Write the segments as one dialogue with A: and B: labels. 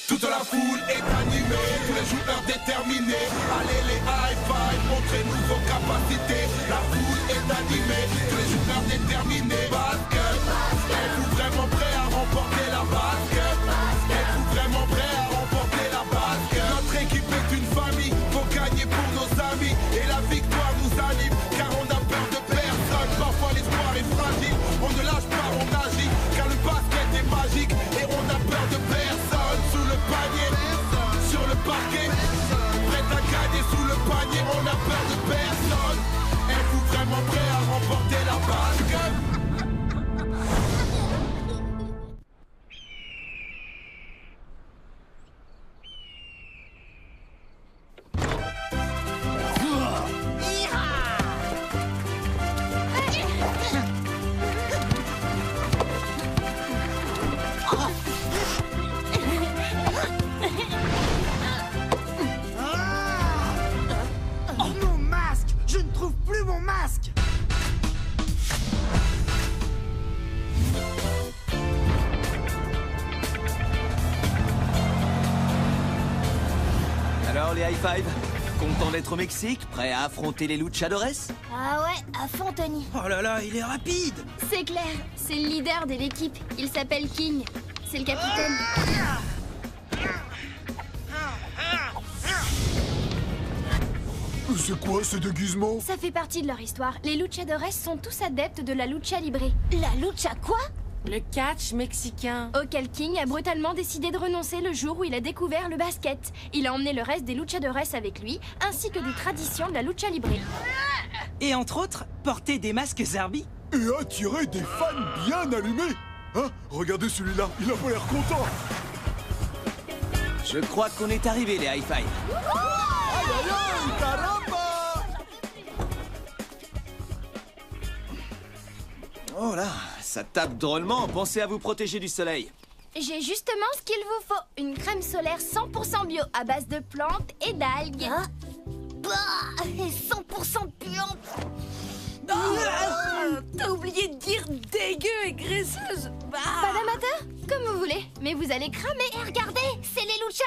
A: Toute la foule est animée, tous les joueurs déterminés. Allez les high five, montrez-nous vos capacités. La foule est animée, tous les joueurs déterminés. Basket, êtes-vous vraiment prêts à remporter la basket? Êtes-vous vraiment prêts à remporter la basket? Notre équipe est une famille, faut gagner pour nos amis. Et la victoire nous anime, car on a peur de personne. Parfois l'espoir est fragile, on ne lâche pas, on agit. Car le basket est magique, et on a peur de personne. Sous le panier, sur le parquet, prêt à gagner sous le panier, on a peur de personne. Êtes-vous vraiment prêts à remporter la basket?
B: Mon masque! Je ne trouve plus mon masque!
C: Alors les high five, content d'être au Mexique, prêt à affronter les luchadores?
D: Ah ouais, à fond, Tony.
B: Oh là là, il est rapide!
D: C'est clair, c'est le leader de l'équipe. Il s'appelle King. C'est le capitaine.
A: C'est quoi ce déguisement?
D: Ça fait partie de leur histoire. Les luchadores sont tous adeptes de la lucha libre. La lucha quoi?
E: Le catch mexicain.
D: Auquel King a brutalement décidé de renoncer le jour où il a découvert le basket. Il a emmené le reste des luchadores avec lui, ainsi que des traditions de la lucha libre.
B: Et entre autres, porter des masques Zarbi.
A: Et attirer des fans bien allumés. Hein? Regardez celui-là, il a pas l'air content.
C: Je crois qu'on est arrivé les high five.
A: Aïe aïe aïe, caramba!
C: Oh là, ça tape drôlement, pensez à vous protéger du soleil.
D: J'ai justement ce qu'il vous faut. Une crème solaire 100% bio à base de plantes et d'algues.
F: Hein? Bah, 100% bio.
E: T'as oublié de dire dégueu et graisseuse. Bah.
D: Pas d'amateur? Comme vous voulez. Mais vous allez cramer.
F: Et regardez, c'est les luchas.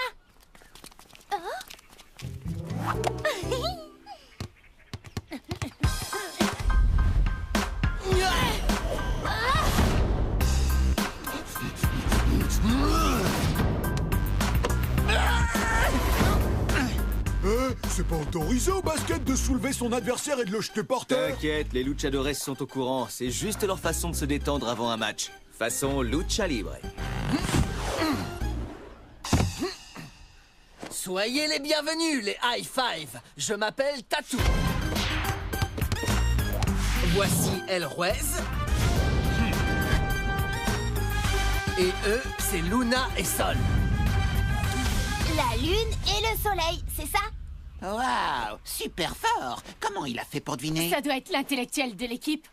A: C'est pas autorisé au basket de soulever son adversaire et de le jeter par terre.
C: T'inquiète, les luchadores sont au courant, c'est juste leur façon de se détendre avant un match. Façon lucha libre.
G: Soyez les bienvenus, les high five. Je m'appelle Tatou. Voici El Ruiz. Et eux, c'est Luna et Sol.
F: La lune et le soleil, c'est ça?
H: Waouh, super fort. Comment il a fait pour deviner?
E: Ça doit être l'intellectuel de l'équipe.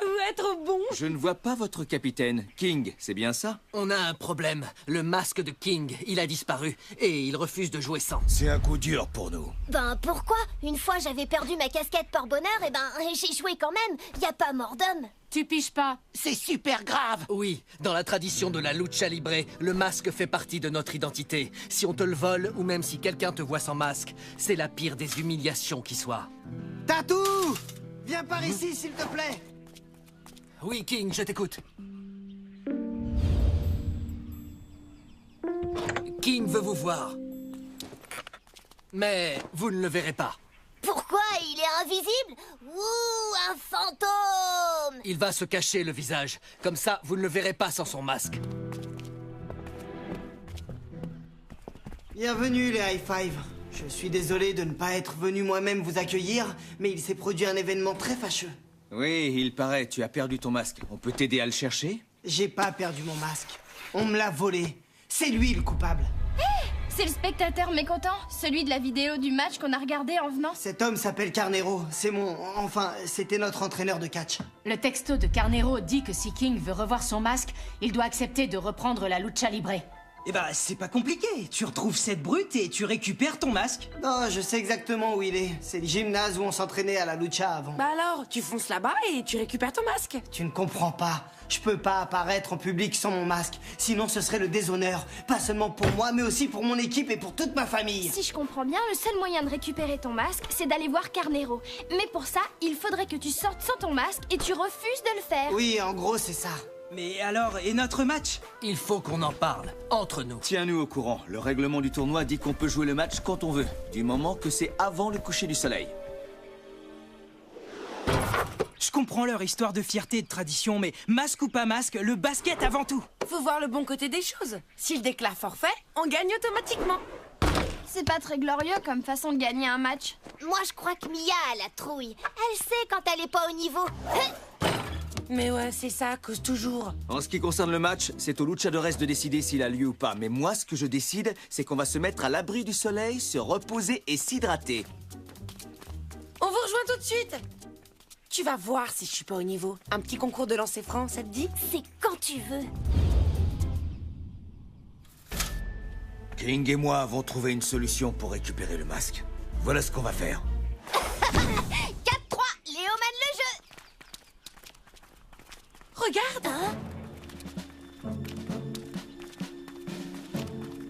E: Vous être bon.
C: Je ne vois pas votre capitaine. King, c'est bien ça?
G: On a un problème. Le masque de King, il a disparu. Et il refuse de jouer sans.
A: C'est un coup dur pour nous.
F: Ben pourquoi? Une fois j'avais perdu ma casquette par bonheur, et ben j'ai joué quand même. Y a pas mort d'homme.
E: Tu piges pas.
H: C'est super grave.
G: Oui, dans la tradition de la lucha libre, le masque fait partie de notre identité. Si on te le vole, ou même si quelqu'un te voit sans masque, c'est la pire des humiliations qui soit.
B: Tatou! Viens par ici, s'il te plaît!
G: Oui, King, je t'écoute. King veut vous voir. Mais vous ne le verrez pas.
F: Pourquoi? Il est invisible? Ouh, un fantôme!
G: Il va se cacher le visage. Comme ça, vous ne le verrez pas sans son masque.
B: Bienvenue les high five. Je suis désolé de ne pas être venu moi-même vous accueillir, mais il s'est produit un événement très fâcheux.
C: Oui, il paraît, tu as perdu ton masque. On peut t'aider à le chercher?
B: J'ai pas perdu mon masque. On me l'a volé. C'est lui le coupable.
D: C'est le spectateur mécontent, celui de la vidéo du match qu'on a regardé en venant.
B: Cet homme s'appelle Carnero. C'est mon... Enfin, c'était notre entraîneur de catch.
E: Le texto de Carnero dit que si King veut revoir son masque, il doit accepter de reprendre la lucha libre.
I: Eh bah, c'est pas compliqué. Tu retrouves cette brute et tu récupères ton masque.
B: Non, je sais exactement où il est. C'est le gymnase où on s'entraînait à la lucha avant.
E: Bah alors, tu fonces là-bas et tu récupères ton masque.
B: Tu ne comprends pas. Je peux pas apparaître en public sans mon masque. Sinon, ce serait le déshonneur. Pas seulement pour moi, mais aussi pour mon équipe et pour toute ma famille.
D: Si je comprends bien, le seul moyen de récupérer ton masque, c'est d'aller voir Carnero. Mais pour ça, il faudrait que tu sortes sans ton masque et tu refuses de le faire.
B: Oui, en gros, c'est ça.
I: Mais alors, et notre match?
G: Il faut qu'on en parle, entre nous.
C: Tiens-nous au courant. Le règlement du tournoi dit qu'on peut jouer le match quand on veut, du moment que c'est avant le coucher du soleil.
I: Je comprends leur histoire de fierté et de tradition, mais masque ou pas masque, le basket avant tout.
E: Faut voir le bon côté des choses. S'il déclare forfait, on gagne automatiquement.
D: C'est pas très glorieux comme façon de gagner un match.
F: Moi, je crois que Mia a la trouille. Elle sait quand elle est pas au niveau.
E: Mais ouais, c'est ça, cause toujours.
C: En ce qui concerne le match, c'est au luchadores de décider s'il a lieu ou pas. Mais moi, ce que je décide, c'est qu'on va se mettre à l'abri du soleil, se reposer et s'hydrater.
E: On vous rejoint tout de suite. Tu vas voir si je suis pas au niveau. Un petit concours de lancer franc, ça te dit?
F: C'est quand tu veux.
C: King et moi avons trouvé une solution pour récupérer le masque. Voilà ce qu'on va faire.
F: 4-3, Léo mène le jeu.
E: Regarde.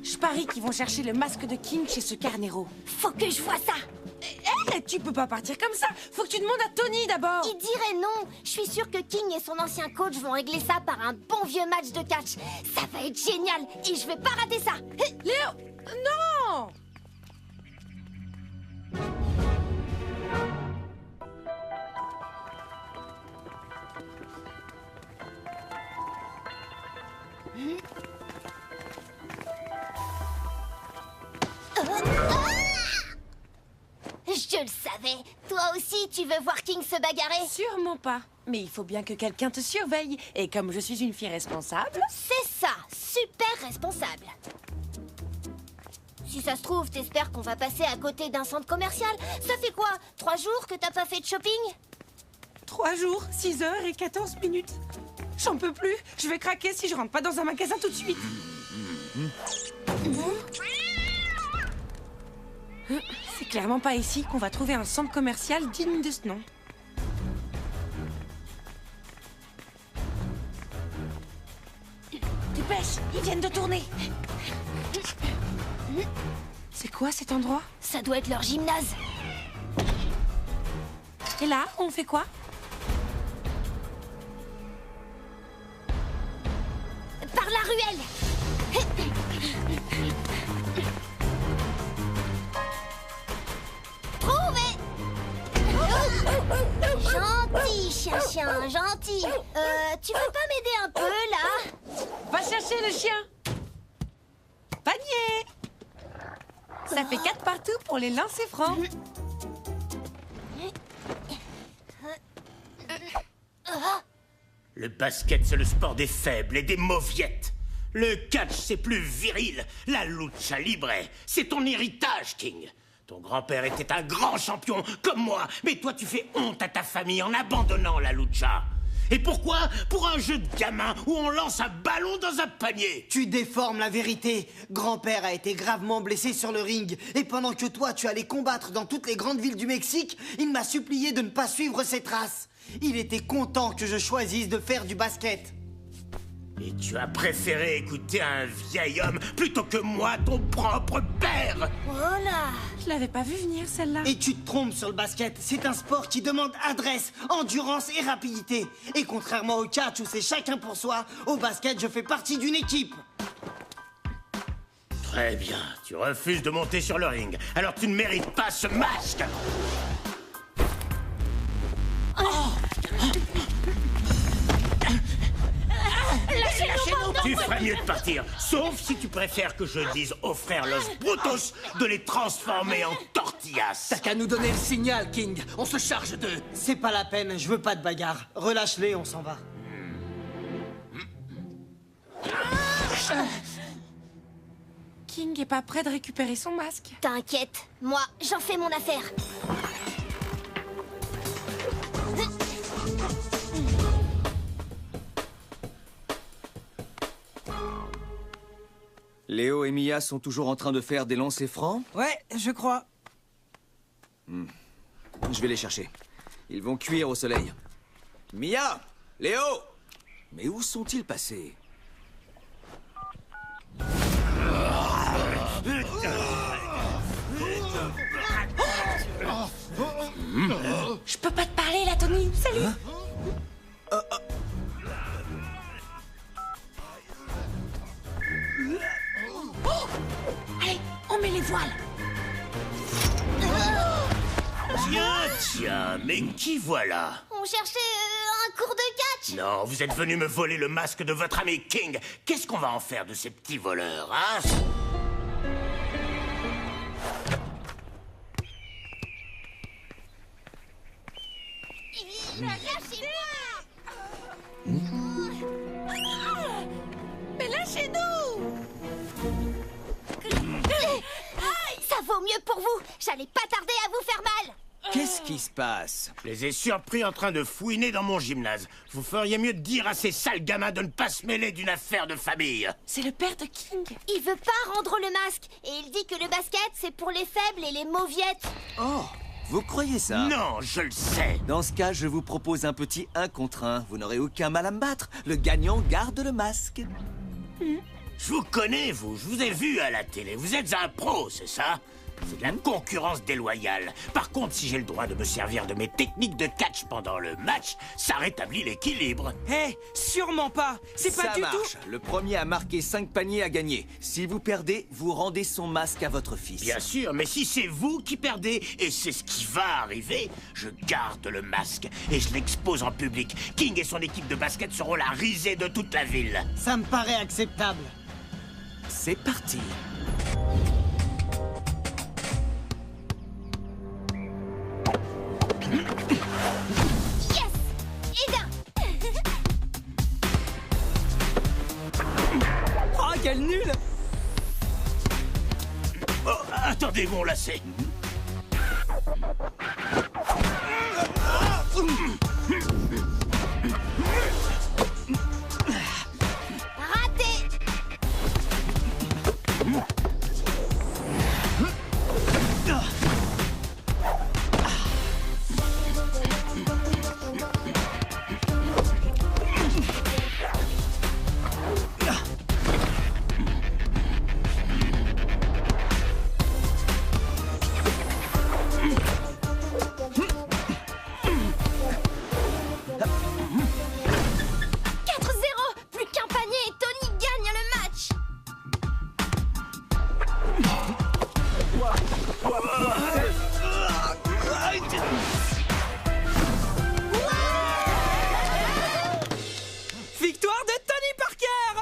E: Je parie qu'ils vont chercher le masque de King chez ce Carnero.
F: Faut que je vois ça.
E: Tu peux pas partir comme ça. Faut que tu demandes à Tony d'abord.
F: Il dirait non. Je suis sûre que King et son ancien coach vont régler ça par un bon vieux match de catch. Ça va être génial et je vais pas rater ça.
E: Léo, non.
F: Je le savais. Toi aussi, tu veux voir King se bagarrer?
E: Sûrement pas. Mais il faut bien que quelqu'un te surveille. Et comme je suis une fille responsable...
F: C'est ça, super responsable. Si ça se trouve, t'espères qu'on va passer à côté d'un centre commercial? Ça fait quoi? 3 jours que t'as pas fait de shopping?
E: 3 jours, 6 heures et 14 minutes. J'en peux plus. Je vais craquer si je rentre pas dans un magasin tout de suite. C'est clairement pas ici qu'on va trouver un centre commercial digne de ce nom. Dépêche, ils viennent de tourner. C'est quoi cet endroit?
F: Ça doit être leur gymnase.
E: Et là, on fait quoi?
F: Par la ruelle. Trouvé. Gentil, chien, gentil. Tu veux pas m'aider un peu, là?
E: Va chercher le chien. Panier. Ça fait 4 partout pour les lancers francs.
J: Le basket, c'est le sport des faibles et des mauviettes. Le catch, c'est plus viril. La lucha libre, c'est ton héritage, King. Ton grand-père était un grand champion, comme moi. Mais toi, tu fais honte à ta famille en abandonnant la lucha. Et pourquoi? Pour un jeu de gamin où on lance un ballon dans un panier.
B: Tu déformes la vérité. Grand-père a été gravement blessé sur le ring. Et pendant que toi, tu allais combattre dans toutes les grandes villes du Mexique, il m'a supplié de ne pas suivre ses traces. Il était content que je choisisse de faire du basket.
J: Et tu as préféré écouter un vieil homme plutôt que moi, ton propre père.
F: Voilà.
E: Je l'avais pas vu venir, celle-là.
B: Et tu te trompes sur le basket. C'est un sport qui demande adresse, endurance et rapidité. Et contrairement au catch où c'est chacun pour soi, au basket, je fais partie d'une équipe.
J: Très bien, tu refuses de monter sur le ring. Alors tu ne mérites pas ce masque. Tu ferais mieux de partir, sauf si tu préfères que je dise aux frères Los Brutos de les transformer en tortillas.
G: T'as qu'à nous donner le signal, King. On se charge d'eux.
B: C'est pas la peine, je veux pas de bagarre. Relâche-les, on s'en va.
E: King est pas prêt de récupérer son masque.
F: T'inquiète, moi, j'en fais mon affaire.
C: Léo et Mia sont toujours en train de faire des lancers francs?
I: Ouais, je crois.
C: Je vais les chercher. Ils vont cuire au soleil. Mia! Léo! Mais où sont-ils passés?
E: Je peux pas te parler là, Tony. Salut. Oh, allez, on met les voiles.
J: Tiens, mais qui voilà?
F: On cherchait un cours de catch.
J: Non, vous êtes venu me voler le masque de votre ami King. Qu'est-ce qu'on va en faire de ces petits voleurs, hein?
E: Mais lâchez-nous.
F: Ça vaut mieux pour vous. J'allais pas tarder à vous faire mal.
C: Qu'est-ce qui se passe?
J: Je les ai surpris en train de fouiner dans mon gymnase. Vous feriez mieux de dire à ces sales gamins de ne pas se mêler d'une affaire de famille.
E: C'est le père de King.
F: Il veut pas rendre le masque. Et il dit que le basket, c'est pour les faibles et les mauviettes.
C: Oh! Vous croyez ça?
J: Non, je le sais.
C: Dans ce cas, je vous propose un petit 1 contre 1. Vous n'aurez aucun mal à me battre. Le gagnant garde le masque.
J: Je vous connais, vous. Je vous ai vu à la télé. Vous êtes un pro, c'est ça? C'est de la concurrence déloyale. Par contre, si j'ai le droit de me servir de mes techniques de catch pendant le match, ça rétablit l'équilibre.
I: Hé, sûrement pas. C'est pas
C: Ça
I: du
C: marche. Le premier à marquer 5 paniers a gagné. Si vous perdez, vous rendez son masque à votre fils.
J: Bien sûr, mais si c'est vous qui perdez, et c'est ce qui va arriver, je garde le masque et je l'expose en public. King et son équipe de basket seront la risée de toute la ville.
B: Ça me paraît acceptable.
C: C'est parti.
F: Yes. Et d'un.
I: Oh, quel nul.
J: Oh, attendez mon lacet.
F: Raté.
I: Victoire de Tony Parker.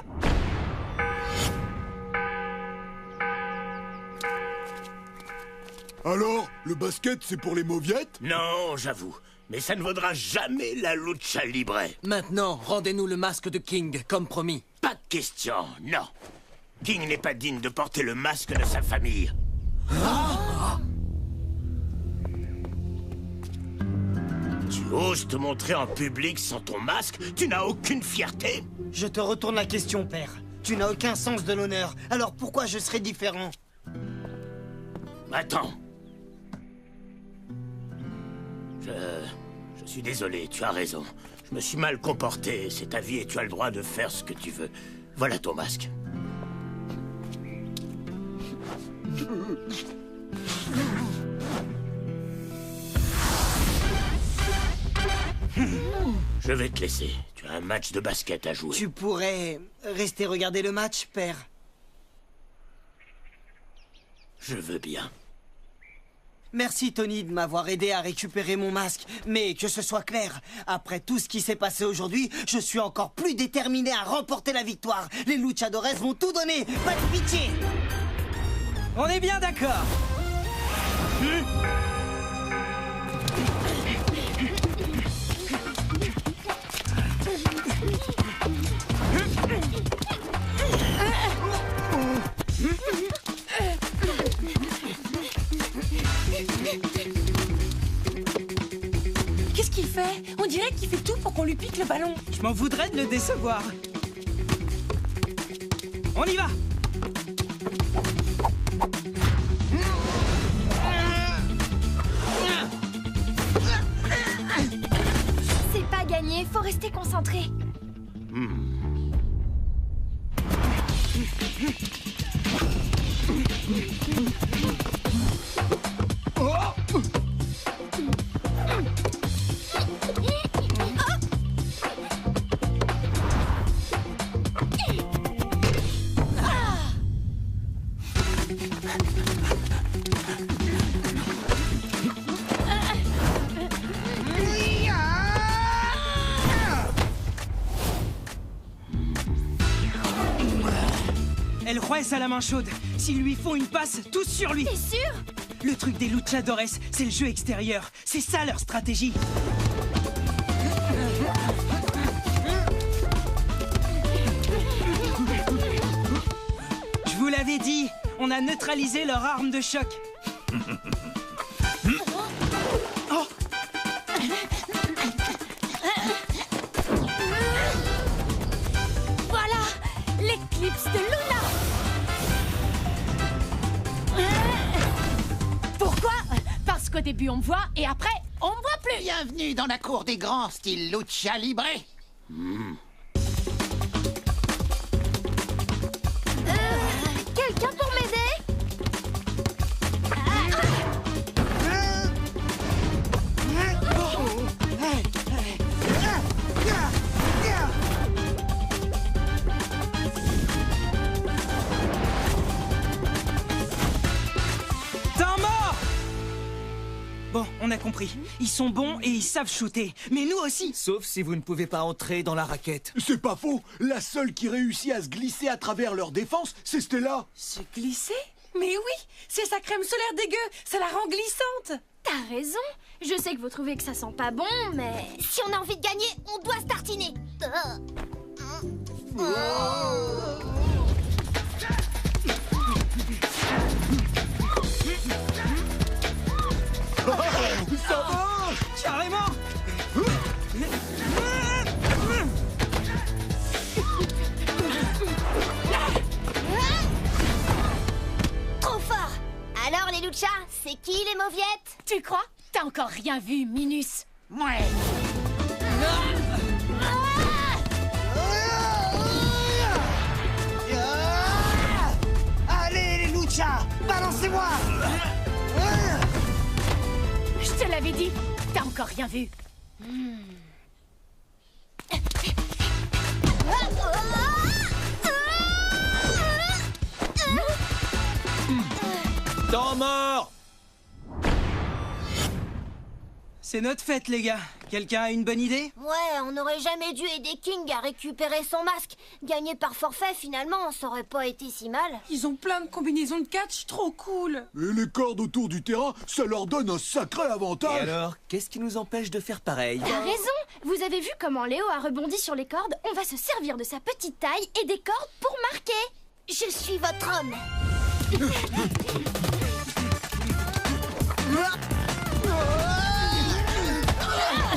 A: Alors, le basket, c'est pour les mauviettes?
J: Non, j'avoue. Mais ça ne vaudra jamais la lucha libre.
G: Maintenant, rendez-nous le masque de King, comme promis.
J: Pas de question, non. King n'est pas digne de porter le masque de sa famille. Tu oses te montrer en public sans ton masque? Tu n'as aucune fierté?
B: Je te retourne la question, père. Tu n'as aucun sens de l'honneur. Alors pourquoi je serais différent?
J: Attends. Je suis désolé, tu as raison. Je me suis mal comporté, c'est ta vie et tu as le droit de faire ce que tu veux. Voilà ton masque. Je vais te laisser. Tu as un match de basket à jouer.
B: Tu pourrais rester regarder le match, père.
J: Je veux bien.
B: Merci, Tony, de m'avoir aidé à récupérer mon masque. Mais que ce soit clair, après tout ce qui s'est passé aujourd'hui, je suis encore plus déterminé à remporter la victoire. Les luchadores vont tout donner, pas de pitié.
I: On est bien d'accord.
E: Qu'est-ce qu'il fait? On dirait qu'il fait tout pour qu'on lui pique le ballon.
I: Je m'en voudrais de le décevoir. On y va.
D: C'est pas gagné, faut rester concentré.
I: El Juez a la main chaude. S'ils lui font une passe, tous sur lui.
D: T'es sûr?
I: Le truc des luchadores, c'est le jeu extérieur. C'est ça leur stratégie. Je vous l'avais dit, on a neutralisé leur arme de choc. Oh!
D: Voilà, l'éclipse de Luna. Pourquoi? Parce qu'au début on me voit et après on me voit plus.
H: Bienvenue dans la cour des grands, style Lucha Libre.
F: Quelqu'un pour m'aider?
I: Temps mort! Bon, on a compris. Ils sont bons et ils savent shooter. Mais nous aussi.
C: Sauf si vous ne pouvez pas entrer dans la raquette.
K: C'est pas faux. La seule qui réussit à se glisser à travers leur défense, c'est Stella.
E: Se glisser? Mais oui, c'est sa crème solaire dégueu, ça la rend glissante.
D: T'as raison. Je sais que vous trouvez que ça sent pas bon, mais...
F: Si on a envie de gagner, on doit se tartiner.
K: Ça va?
I: Carrément!
F: Trop fort. Alors les luchas, c'est qui les mauviettes?
D: Tu crois? T'as encore rien vu, Minus.
H: Ouais.
B: Allez, les luchas, balancez-moi.
D: Je te l'avais dit. T'as encore rien vu.
C: Temps mort!
I: C'est notre fête, les gars. Quelqu'un a une bonne idée?
F: Ouais, on n'aurait jamais dû aider King à récupérer son masque. Gagner par forfait, finalement, ça aurait pas été si mal.
E: Ils ont plein de combinaisons de catch, trop cool.
K: Et les cordes autour du terrain, ça leur donne un sacré
C: Et
K: avantage.
C: alors, qu'est-ce qui nous empêche de faire pareil?
D: T'as raison. Vous avez vu comment Léo a rebondi sur les cordes? On va se servir de sa petite taille et des cordes pour marquer.
F: Je suis votre homme.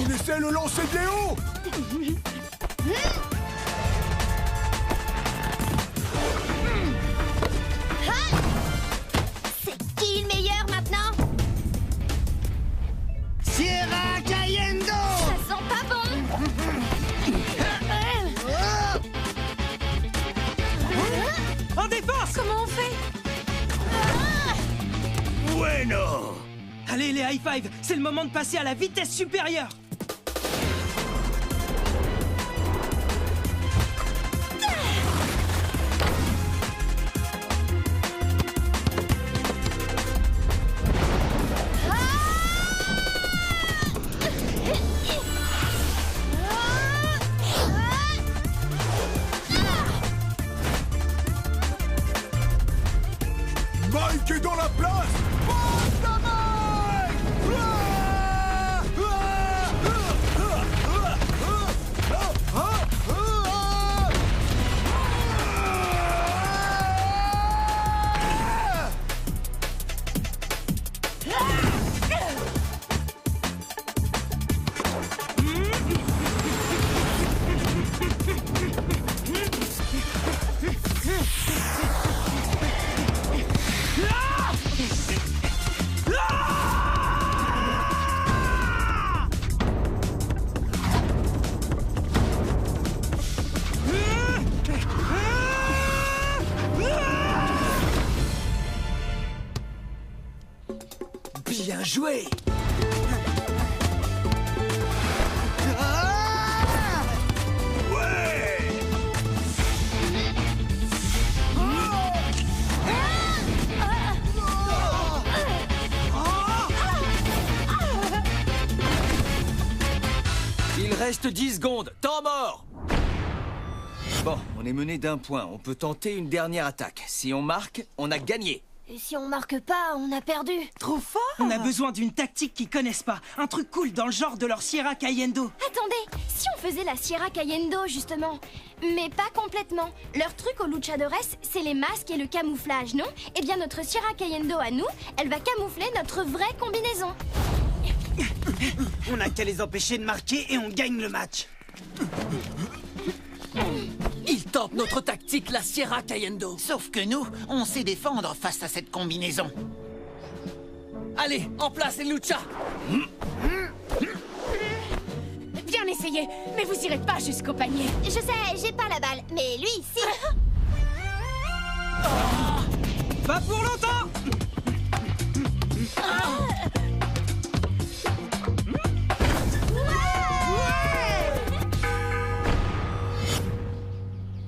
K: On essaie le lancer de Léo.
F: C'est qui le meilleur maintenant?
B: Sierra Cayendo.
D: Ça sent pas bon.
I: En défense!
E: Comment on fait?
J: Bueno!
I: Allez, les high five, c'est le moment de passer à la vitesse supérieure.
K: Mike est dans la place. Basta, Mike.
C: joué! Il reste 10 secondes. Temps mort! Bon, on est mené d'un point. On peut tenter une dernière attaque. Si on marque, on a gagné.
F: Et si on marque pas, on a perdu.
I: Trop fort! On a besoin d'une tactique qu'ils connaissent pas. Un truc cool dans le genre de leur Sierra Cayendo.
D: Attendez, si on faisait la Sierra Cayendo, justement. Mais pas complètement. Leur truc aux luchadores, c'est les masques et le camouflage, non? Eh bien, notre Sierra Cayendo à nous, elle va camoufler notre vraie combinaison.
B: On n'a qu'à les empêcher de marquer et on gagne le match.
G: Ils tentent notre tactique, la Sierra Cayendo.
H: Sauf que nous, on sait défendre face à cette combinaison.
G: Allez, en place les luchas.
E: Bien essayé, mais vous irez pas jusqu'au panier.
F: Je sais, j'ai pas la balle, mais lui, si.
I: Pas pour longtemps!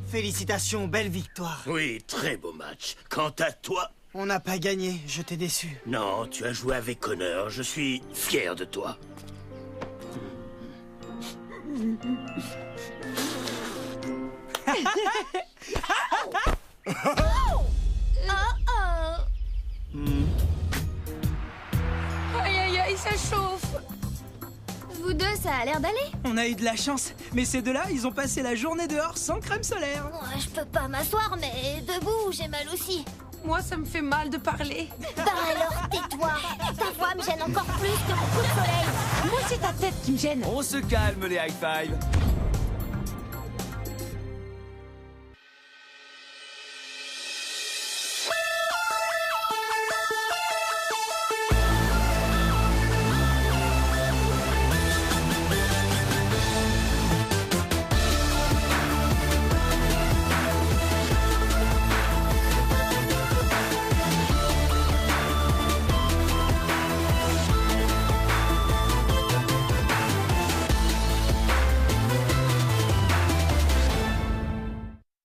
B: Félicitations, belle victoire.
J: Oui, très beau match. Quant à toi...
B: On n'a pas gagné, je t'ai déçu.
J: Non, tu as joué avec honneur. Je suis fier de toi.
E: Aïe aïe aïe, ça chauffe.
D: Vous deux, ça a l'air d'aller.
I: On a eu de la chance, mais ces deux-là, ils ont passé la journée dehors sans crème solaire.
F: Ouais, je peux pas m'asseoir, mais debout, j'ai mal aussi.
E: Moi, ça me fait mal de parler.
F: Bah alors, tais-toi. Ta voix me gêne encore plus que mon coup de soleil.
E: Moi, c'est ta tête qui me gêne.
C: On se calme, les high five.